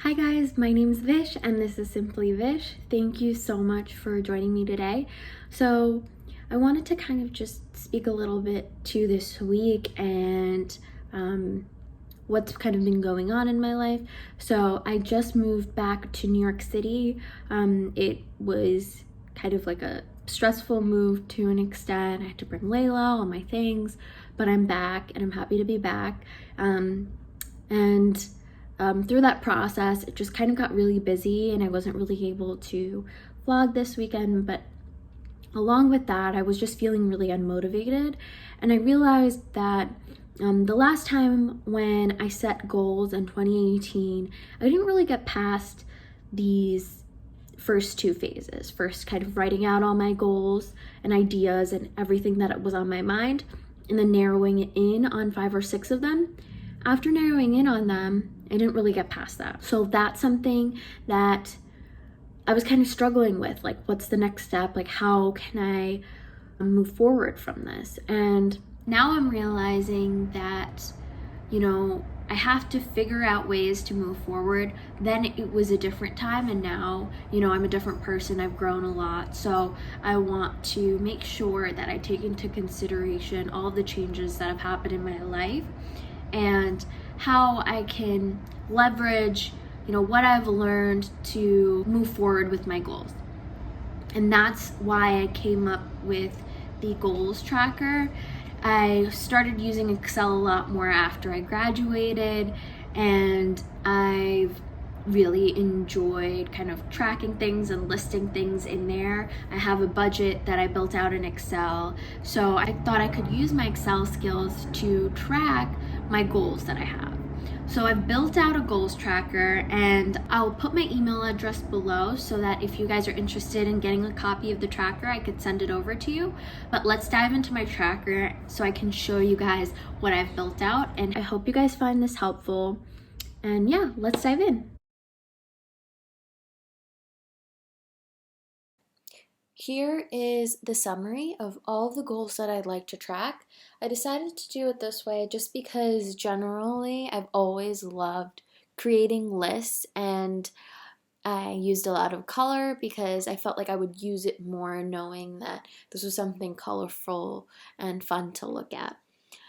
Hi guys, my name's Vish and this is Simply Vish. Thank you so much for joining me today. So I wanted to kind of just speak a little bit to this week and what's kind of been going on in my life. So I just moved back to New York City. It was kind of like a stressful move to an extent. I had to bring Layla, all my things, but I'm back and I'm happy to be back. Through that process, it just kind of got really busy and I wasn't really able to vlog this weekend, but along with that, I was just feeling really unmotivated. And I realized that the last time when I set goals in 2018, I didn't really get past these first two phases. First, kind of writing out all my goals and ideas and everything that was on my mind, and then narrowing it in on 5 or 6 of them. After narrowing in on them, I didn't really get past that. So that's something that I was kind of struggling with. Like, what's the next step? Like, how can I move forward from this? And now I'm realizing that, I have to figure out ways to move forward. Then it was a different time, and now, I'm a different person. I've grown a lot. So I want to make sure that I take into consideration all of the changes that have happened in my life and how I can leverage, what I've learned to move forward with my goals. And that's why I came up with the goals tracker. I started using Excel a lot more after I graduated, and I've really enjoyed kind of tracking things and listing things in there. I have a budget that I built out in Excel, so I thought I could use my Excel skills to track my goals that I have. So I've built out a goals tracker, and I'll put my email address below so that if you guys are interested in getting a copy of the tracker, I could send it over to you. But let's dive into my tracker so I can show you guys what I've built out, and I hope you guys find this helpful. And yeah, let's dive in. Here is the summary of all of the goals that I'd like to track. I decided to do it this way just because generally I've always loved creating lists, and I used a lot of color because I felt like I would use it more knowing that this was something colorful and fun to look at.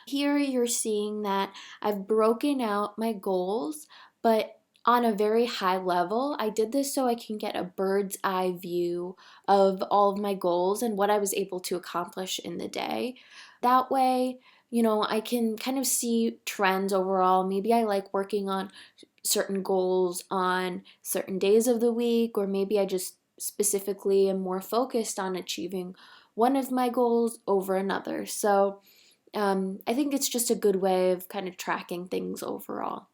Here you're seeing that I've broken out my goals, but on a very high level. I did this so I can get a bird's eye view of all of my goals and what I was able to accomplish in the day. That way, I can kind of see trends overall. Maybe I like working on certain goals on certain days of the week, or maybe I just specifically am more focused on achieving one of my goals over another. So I think it's just a good way of kind of tracking things overall.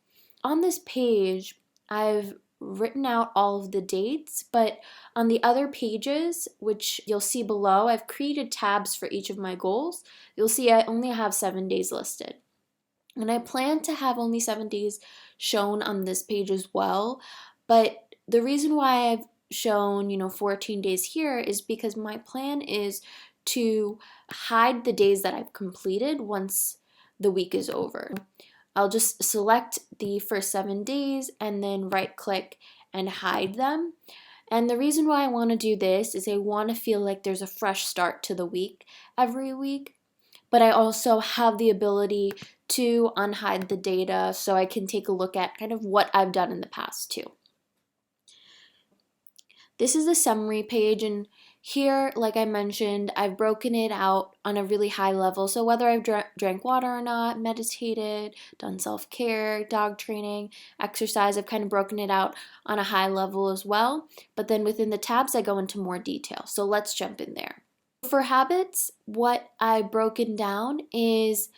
On this page, I've written out all of the dates, but on the other pages, which you'll see below, I've created tabs for each of my goals. You'll see I only have 7 days listed. And I plan to have only 7 days shown on this page as well, but the reason why I've shown, 14 days here is because my plan is to hide the days that I've completed once the week is over. I'll just select the first 7 days and then right click and hide them. And the reason why I want to do this is I want to feel like there's a fresh start to the week every week, but I also have the ability to unhide the data so I can take a look at kind of what I've done in the past too. This is the summary page, and here, like I mentioned, I've broken it out on a really high level. So whether I've drank water or not, meditated, done self-care, dog training, exercise, I've kind of broken it out on a high level as well. But then within the tabs, I go into more detail. So let's jump in there. For habits, what I've broken down is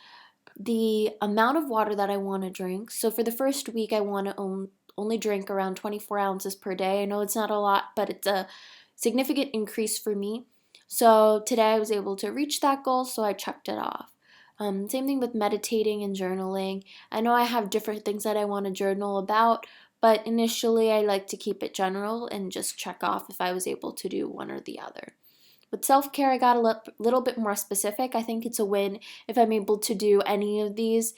the amount of water that I want to drink. So for the first week, I want to only drink around 24 ounces per day. I know it's not a lot, but it's a significant increase for me. So today I was able to reach that goal, so I checked it off. Same thing with meditating and journaling. I know I have different things that I want to journal about, but initially I like to keep it general and just check off if I was able to do one or the other. With self-care, I got a little bit more specific. I think it's a win if I'm able to do any of these.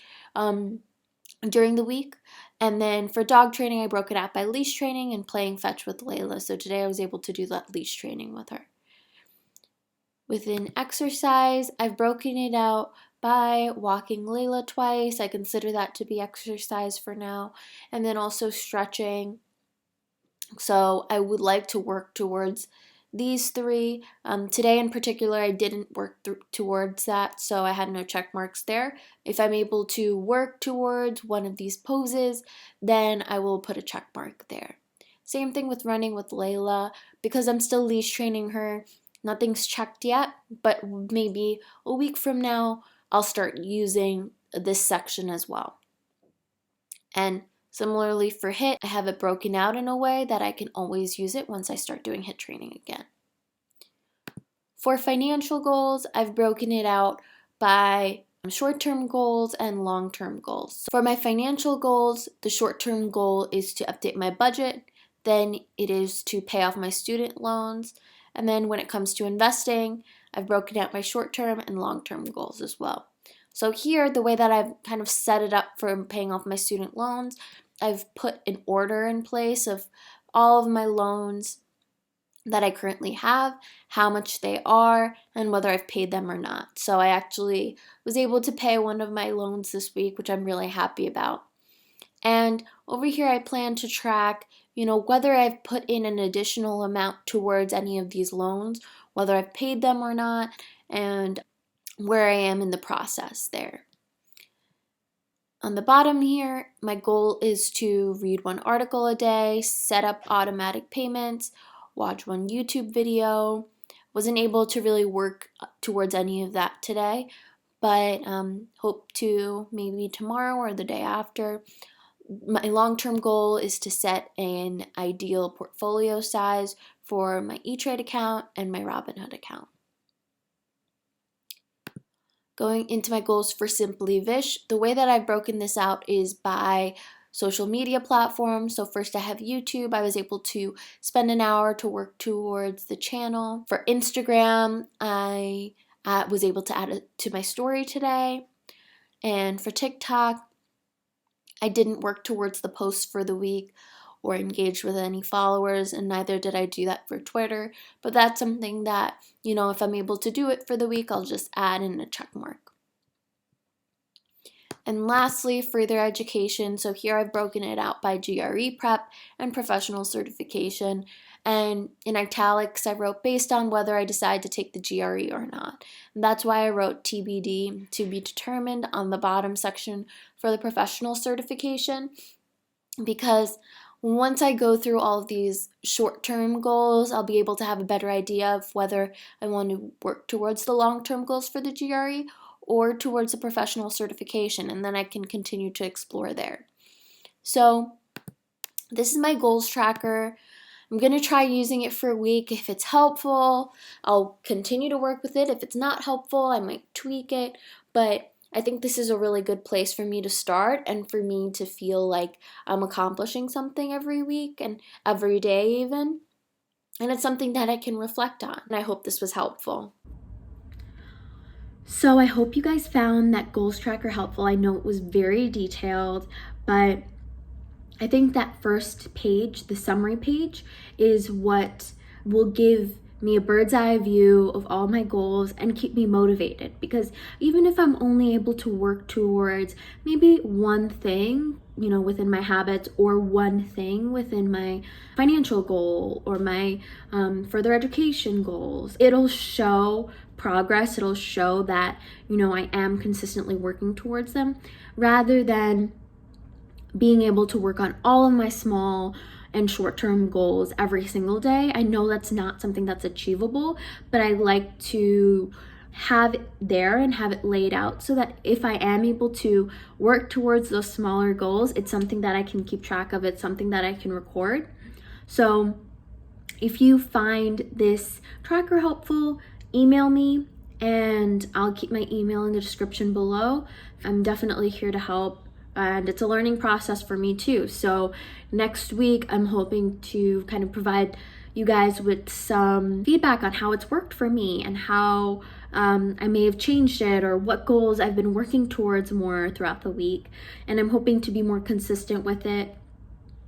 during the week. And then for dog training, I broke it out by leash training and playing fetch with Layla. So today I was able to do that leash training with her. Within exercise, I've broken it out by walking Layla twice. I consider that to be exercise for now. And then also stretching. So I would like to work towards these three. Today in particular, I didn't work towards that, so I had no check marks there. If I'm able to work towards one of these poses, then I will put a check mark there. Same thing with running with Layla. Because I'm still leash training her, nothing's checked yet, but maybe a week from now, I'll start using this section as well. And similarly for HIIT, I have it broken out in a way that I can always use it once I start doing HIIT training again. For financial goals, I've broken it out by short-term goals and long-term goals. For my financial goals, the short-term goal is to update my budget, then it is to pay off my student loans, and then when it comes to investing, I've broken out my short-term and long-term goals as well. So here, the way that I've kind of set it up for paying off my student loans, I've put an order in place of all of my loans that I currently have, how much they are, and whether I've paid them or not. So I actually was able to pay one of my loans this week, which I'm really happy about. And over here, I plan to track, whether I've put in an additional amount towards any of these loans, whether I've paid them or not, and where I am in the process there. On the bottom here, my goal is to read 1 article a day, set up automatic payments, watch 1 YouTube video. Wasn't able to really work towards any of that today, but hope to maybe tomorrow or the day after. My long-term goal is to set an ideal portfolio size for my E-Trade account and my Robinhood account. Going into my goals for Simply Vish, the way that I've broken this out is by social media platforms. So first I have YouTube. I was able to spend an hour to work towards the channel. For Instagram, I was able to add it to my story today. And for TikTok, I didn't work towards the posts for the week or engage with any followers, and neither did I do that for Twitter. But that's something that, if I'm able to do it for the week, I'll just add in a check mark. And lastly, further education. So here I've broken it out by GRE prep and professional certification. And in italics, I wrote based on whether I decide to take the GRE or not. And that's why I wrote TBD, to be determined, on the bottom section for the professional certification. Because once I go through all of these short-term goals, I'll be able to have a better idea of whether I want to work towards the long-term goals for the GRE or towards the professional certification, and then I can continue to explore there. So this is my goals tracker. I'm going to try using it for a week. If it's helpful, I'll continue to work with it. If it's not helpful, I might tweak it, but I think this is a really good place for me to start and for me to feel like I'm accomplishing something every week and every day even. And it's something that I can reflect on. And I hope this was helpful. So I hope you guys found that goals tracker helpful. I know it was very detailed, but I think that first page, the summary page, is what will give me a bird's eye view of all my goals and keep me motivated. Because even if I'm only able to work towards maybe one thing, within my habits, or one thing within my financial goal or my further education goals, it'll show progress. It'll show that, I am consistently working towards them, rather than being able to work on all of my small and short-term goals every single day. I know that's not something that's achievable, but I like to have it there and have it laid out so that if I am able to work towards those smaller goals, it's something that I can keep track of. It's something that I can record. So if you find this tracker helpful, email me and I'll keep my email in the description below. I'm definitely here to help. And it's a learning process for me too. So next week, I'm hoping to kind of provide, you guys with some feedback on how it's worked for me and how I may have changed it, or what goals I've been working towards more throughout the week. And I'm hoping to be more consistent with it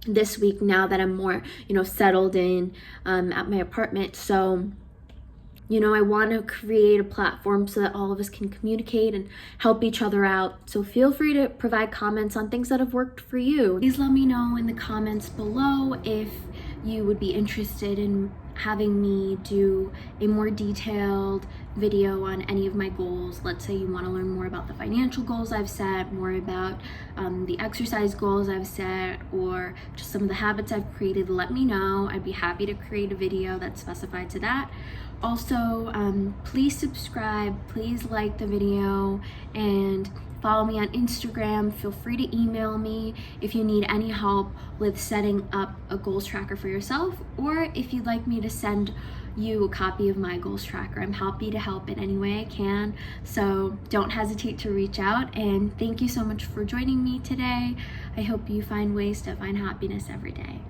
this week now that I'm more, settled in at my apartment. So, I want to create a platform so that all of us can communicate and help each other out. So feel free to provide comments on things that have worked for you. Please let me know in the comments below if you would be interested in having me do a more detailed video on any of my goals. Let's say you want to learn more about the financial goals I've set, more about the exercise goals I've set, or just some of the habits I've created. Let me know. I'd be happy to create a video that's specified to that. Also, please subscribe, please like the video, and follow me on Instagram. Feel free to email me if you need any help with setting up a goals tracker for yourself, or if you'd like me to send you a copy of my goals tracker. I'm happy to help in any way I can, so don't hesitate to reach out. And thank you so much for joining me today. I hope you find ways to find happiness every day.